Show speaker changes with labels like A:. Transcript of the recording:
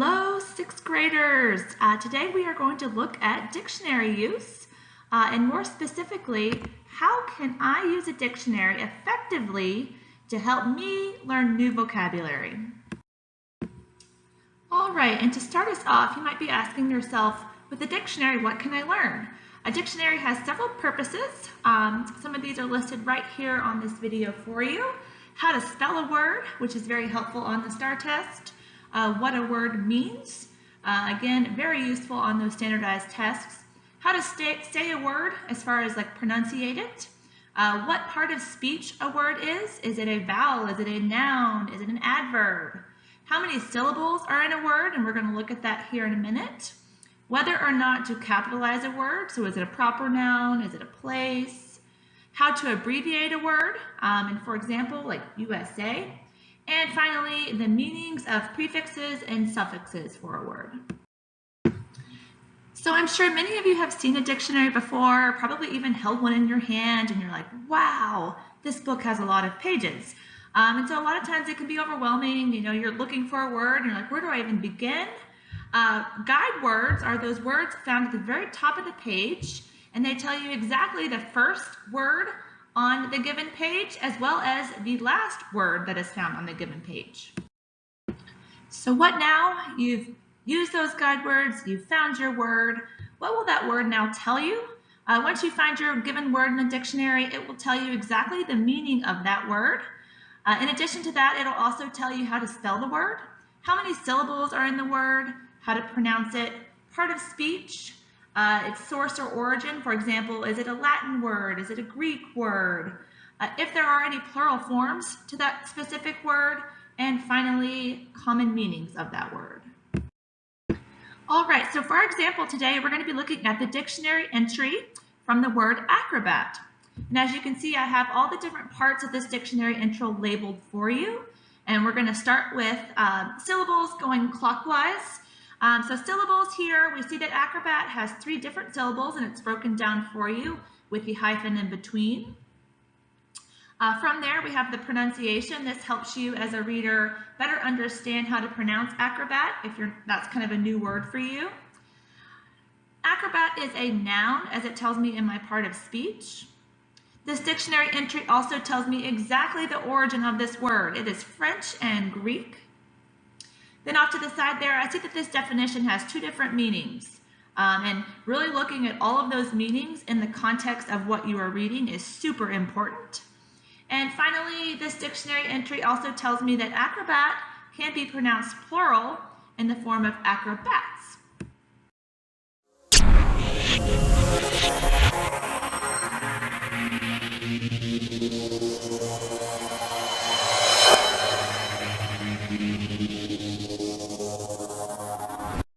A: Hello, sixth graders. Today we are going to look at dictionary use and more specifically, how can I use a dictionary effectively to help me learn new vocabulary? All right, and to start us off, you might be asking yourself, with a dictionary, what can I learn? A dictionary has several purposes. Some of these are listed right here on this video for you. How to spell a word, which is very helpful on the STAR test. What a word means, again, very useful on those standardized tests. How to say a word as far as like pronunciate it. What part of speech a word is. Is it a vowel? Is it a noun? Is it an adverb? How many syllables are in a word? And we're going to look at that here in a minute. Whether or not to capitalize a word. So is it a proper noun? Is it a place? How to abbreviate a word. And for example, like USA. And finally, the meanings of prefixes and suffixes for a word. So I'm sure many of you have seen a dictionary before, probably even held one in your hand, and you're like, wow, this book has a lot of pages. And so a lot of times it can be overwhelming. You know, you're looking for a word, and you're like, where do I even begin? Guide words are those words found at the very top of the page, and they tell you exactly the first word on the given page, as well as the last word that is found on the given page. So what now? You've used those guide words, you've found your word. What will that word now tell you? Once you find your given word in the dictionary, it will tell you exactly the meaning of that word. In addition to that, it'll also tell you how to spell the word, how many syllables are in the word, how to pronounce it, part of speech, its source or origin. For example, is it a Latin word? Is it a Greek word? If there are any plural forms to that specific word, and finally, common meanings of that word. All right, so for our example today, we're going to be looking at the dictionary entry from the word acrobat. And as you can see, I have all the different parts of this dictionary entry labeled for you. And we're going to start with syllables going clockwise. So syllables here, we see that acrobat has 3 different syllables and it's broken down for you with the hyphen in between. From there, we have the pronunciation. This helps you as a reader better understand how to pronounce acrobat if that's kind of a new word for you. Acrobat is a noun, as it tells me in my part of speech. This dictionary entry also tells me exactly the origin of this word. It is French and Greek. Then off to the side there, I see that this definition has 2 different meanings. And really looking at all of those meanings in the context of what you are reading is super important. And finally, this dictionary entry also tells me that acrobat can be pronounced plural in the form of acrobats.